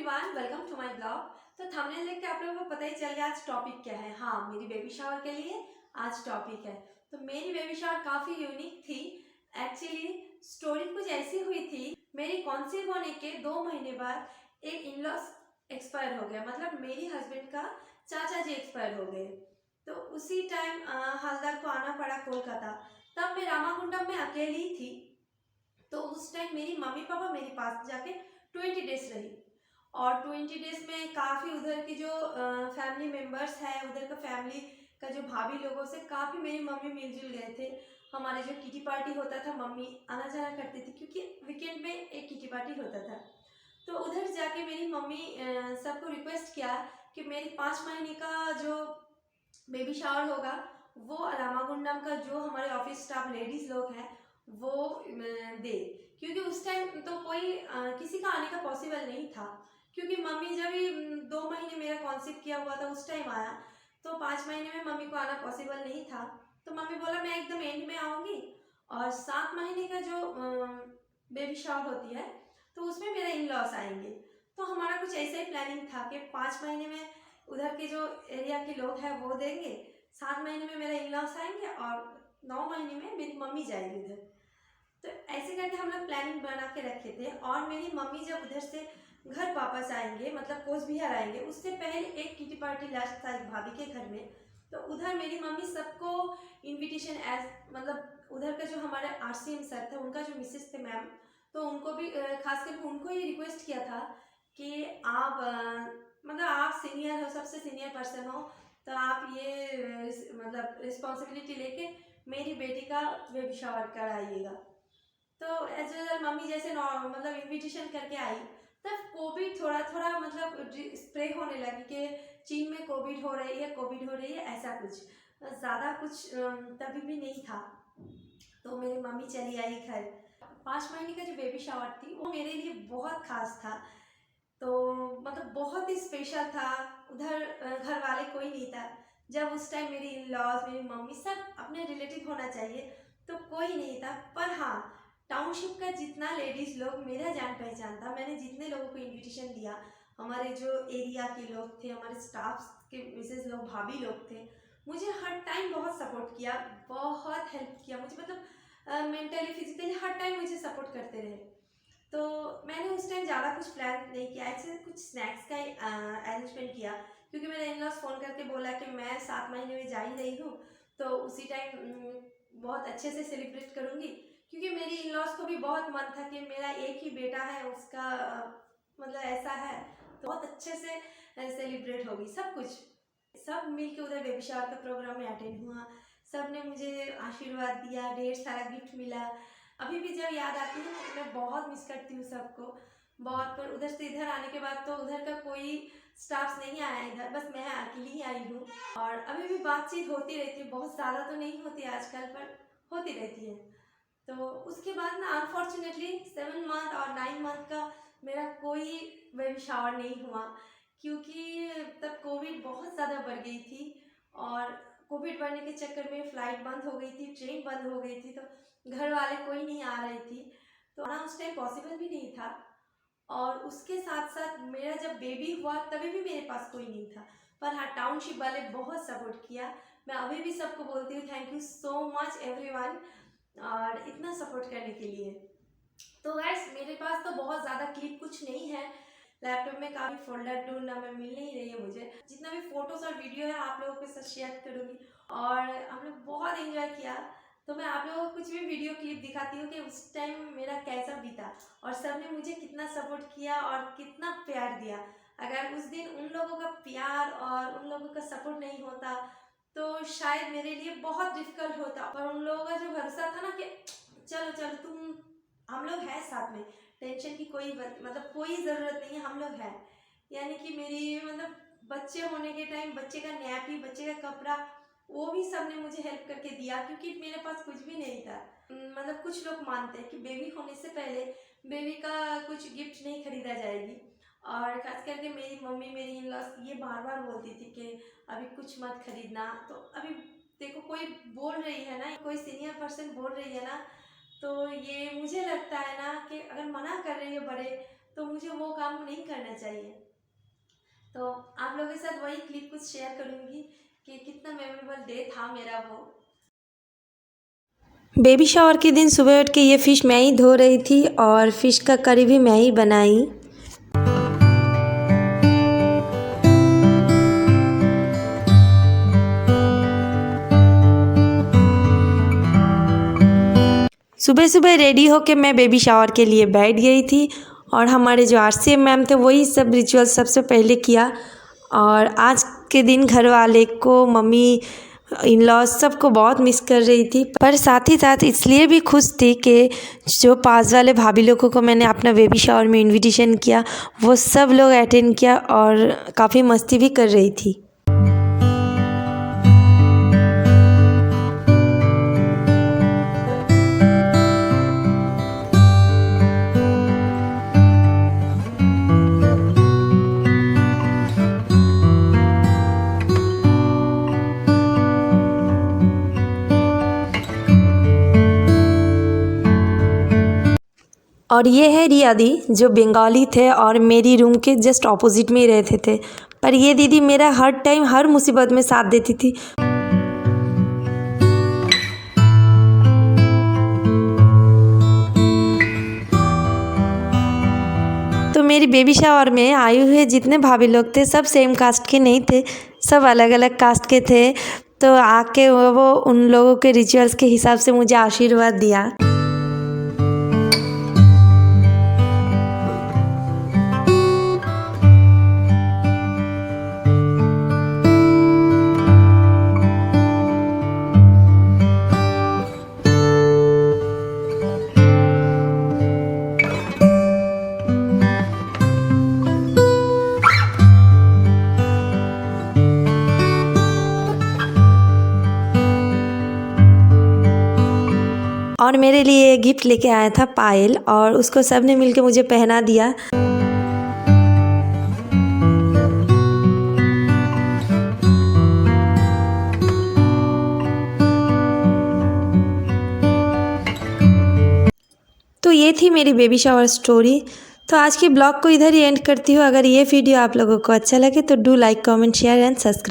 Everyone, welcome to my blog. तो thumbnail देख के आप लोगों को पता ही चल गया आज टॉपिक क्या है। हाँ, मेरी बेबी शावर के लिए आज टॉपिक है। तो मेरी बेबी शावर काफ़ी यूनिक थी। एक्चुअली स्टोरी कुछ ऐसी हुई थी, मेरी कॉन्सीव होने के 2 महीने बाद एक इन लॉस एक्सपायर हो गया। मतलब मेरी हस्बैंड का चाचा जी एक्सपायर हो गए। तो उसी टाइम हल्दर को आना पड़ा कोलकाता। तब मैं रामाकुंडम में अकेली थी। तो उस टाइम मेरी मम्मी पापा मेरे पास जाके 20 डेज रही। और 20 डेज में काफ़ी उधर की जो फैमिली मेम्बर्स है, उधर का फैमिली का जो भाभी लोगों से काफ़ी मेरी मम्मी मिलजुल गए थे। हमारे जो किटी पार्टी होता था, मम्मी आना जाना करती थी क्योंकि वीकेंड में एक किटी पार्टी होता था। तो उधर जाके मेरी मम्मी सबको रिक्वेस्ट किया कि मेरी 5 महीने का जो बेबी शावर होगा वो रामागुंडम का जो हमारे ऑफिस स्टाफ लेडीज़ लोग हैं वो दे। क्योंकि उस टाइम तो कोई किसी का आने का पॉसिबल नहीं था। क्योंकि मम्मी जब ही 2 महीने मेरा कॉन्सेप्ट किया हुआ था उस टाइम आया, तो 5 महीने में मम्मी को आना पॉसिबल नहीं था। तो मम्मी बोला मैं एकदम एंड में आऊँगी, और 7 महीने का जो बेबी शावर होती है तो उसमें मेरा इन लॉस आएंगे। तो हमारा कुछ ऐसा ही प्लानिंग था कि 5 महीने में उधर के जो एरिया के लोग हैं वो देंगे, 7 महीने में मेरा इन लॉस आएंगे, और 9 महीने में मेरी मम्मी जाएगी उधर। तो ऐसे करके हम लोग प्लानिंग बना के रखे थे। और मेरी मम्मी जब उधर से घर वापस आएंगे, मतलब कोच बिहार आएंगे, उससे पहले एक किटी पार्टी लास्ट था एक भाभी के घर में। तो उधर मेरी मम्मी सबको इनविटेशन एज, मतलब उधर का जो हमारे आरसीएम सर थे, उनका जो मिसेस थे मैम, तो उनको भी खास करके उनको ये रिक्वेस्ट किया था कि आप मतलब आप सीनियर हो, सबसे सीनियर पर्सन हो, तो आप ये मतलब रिस्पॉन्सिबिलिटी लेके मेरी बेटी का बेबी शावर कराइएगा। तो एज यूजल मम्मी जैसे मतलब इनविटेशन करके आई, तब कोविड थोड़ा थोड़ा मतलब स्प्रे होने लगी कि चीन में कोविड हो रही है, कोविड हो रही है, ऐसा कुछ ज़्यादा कुछ तभी भी नहीं था। तो मेरी मम्मी चली आई घर। 5 महीने का जो बेबी शावर थी वो मेरे लिए बहुत खास था। तो मतलब बहुत ही स्पेशल था। उधर घर वाले कोई नहीं था। जब उस टाइम मेरी इन लॉज, मेरी मम्मी, सब अपने रिलेटिव होना चाहिए, तो कोई नहीं था। पर हाँ, टाउनशिप का जितना लेडीज़ लोग मेरा जान पहचान था, मैंने जितने लोगों को इनविटेशन दिया, हमारे जो एरिया के लोग थे, हमारे स्टाफ के मिसेज लोग, भाभी लोग थे, मुझे हर टाइम बहुत सपोर्ट किया, बहुत हेल्प किया मुझे। मतलब मेंटली फिजिकली हर टाइम मुझे सपोर्ट करते रहे। तो मैंने उस टाइम ज़्यादा कुछ प्लान नहीं किया, ऐसे कुछ स्नैक्स का अरेंजमेंट किया। क्योंकि मेरे इन लॉज फ़ोन करके बोला कि मैं 7 महीने में जा ही रही हूँ, तो उसी टाइम बहुत अच्छे से सेलिब्रेट करूँगी। क्योंकि मेरी इन लॉज को भी बहुत मन था कि मेरा एक ही बेटा है, उसका मतलब ऐसा है, तो बहुत अच्छे से सेलिब्रेट होगी सब कुछ। सब मिल के उधर बेबी शावर का प्रोग्राम में अटेंड हुआ। सब ने मुझे आशीर्वाद दिया, ढेर सारा गिफ्ट मिला। अभी भी जब याद आती है ना तो मैं बहुत मिस करती हूँ सबको, बहुत। पर उधर से इधर आने के बाद तो उधर का कोई स्टाफ्स नहीं आया इधर, बस मैं अकेली ही आई हूँ। और अभी भी बातचीत होती रहती है, बहुत ज़्यादा तो नहीं होती आजकल, पर होती रहती है। तो उसके बाद ना अनफॉर्चुनेटली 7 मंथ और 9 मंथ का मेरा कोई बेबी शावर नहीं हुआ। क्योंकि तब कोविड बहुत ज़्यादा बढ़ गई थी, और कोविड बढ़ने के चक्कर में फ़्लाइट बंद हो गई थी, ट्रेन बंद हो गई थी, तो घर वाले कोई नहीं आ रही थी, तो आना उस टाइम पॉसिबल भी नहीं था। और उसके साथ साथ मेरा जब बेबी हुआ तभी भी मेरे पास कोई नहीं था। पर हाँ, टाउनशिप वाले बहुत सपोर्ट किया। मैं अभी भी सबको बोलती हूँ thank you so much everyone, और इतना सपोर्ट करने के लिए। तो गाइस, मेरे पास तो बहुत ज़्यादा क्लिप कुछ नहीं है। लैपटॉप में काफ़ी फोल्डर ढूंढना, मैं मिल नहीं रही है मुझे। जितना भी फोटोज़ और वीडियो है आप लोगों के साथ शेयर करूँगी। और हम लोग बहुत एंजॉय किया। तो मैं आप लोगों को कुछ भी वीडियो क्लिप दिखाती हूँ कि उस टाइम मेरा कैसा बीता, और सब ने मुझे कितना सपोर्ट किया और कितना प्यार दिया। अगर उस दिन उन लोगों का प्यार और उन लोगों का सपोर्ट नहीं होता तो शायद मेरे लिए बहुत डिफ़िकल्ट होता। पर उन लोगों का जो भरोसा था ना कि चलो चलो तुम, हम लोग हैं साथ में, टेंशन की कोई मतलब कोई ज़रूरत नहीं है, हम लोग हैं। यानी कि मेरी मतलब बच्चे होने के टाइम बच्चे का नैपी, बच्चे का कपड़ा, वो भी सब ने मुझे हेल्प करके दिया, क्योंकि मेरे पास कुछ भी नहीं था। मतलब कुछ लोग मानते हैं कि बेबी होने से पहले बेबी का कुछ गिफ्ट नहीं खरीदा जाएगी। और खास करके मेरी मम्मी, मेरी इन लॉज ये बार बार बोलती थी कि अभी कुछ मत खरीदना। तो अभी देखो, कोई बोल रही है ना, कोई सीनियर पर्सन बोल रही है ना, तो ये मुझे लगता है ना कि अगर मना कर रही है बड़े, तो मुझे वो काम नहीं करना चाहिए। तो आप लोगों के साथ वही क्लिप कुछ शेयर करूँगी कि कितना मेमोरेबल डे था मेरा वो। बेबी शावर के दिन सुबह उठ के ये फ़िश मैं ही धो रही थी और फ़िश का करी भी मैं ही बनाई। सुबह सुबह रेडी होके मैं बेबी शावर के लिए बैठ गई थी और हमारे जो RCM मैम थे वही सब रिचुअल सबसे पहले किया। और आज के दिन घर वाले को, मम्मी, इन लॉज सबको बहुत मिस कर रही थी, पर साथ ही साथ इसलिए भी खुश थी कि जो पास वाले भाभी लोगों को मैंने अपना बेबी शावर में इनविटेशन किया वो सब लोग अटेंड किया और काफ़ी मस्ती भी कर रही थी। और ये है रिया दी जो बंगाली थे और मेरी रूम के जस्ट ऑपोजिट में ही रहते थे, पर ये दीदी मेरा हर टाइम हर मुसीबत में साथ देती थी। तो मेरी बेबी शावर में आए हुए जितने भाभी लोग थे सब सेम कास्ट के नहीं थे, सब अलग अलग कास्ट के थे। तो आके वो उन लोगों के रिचुअल्स के हिसाब से मुझे आशीर्वाद दिया। और मेरे लिए गिफ्ट लेके आया था पायल और उसको सब ने मिलके मुझे पहना दिया। तो ये थी मेरी बेबी शावर स्टोरी। तो आज के ब्लॉग को इधर ही एंड करती हूँ। अगर ये वीडियो आप लोगों को अच्छा लगे तो do like, comment, share and subscribe.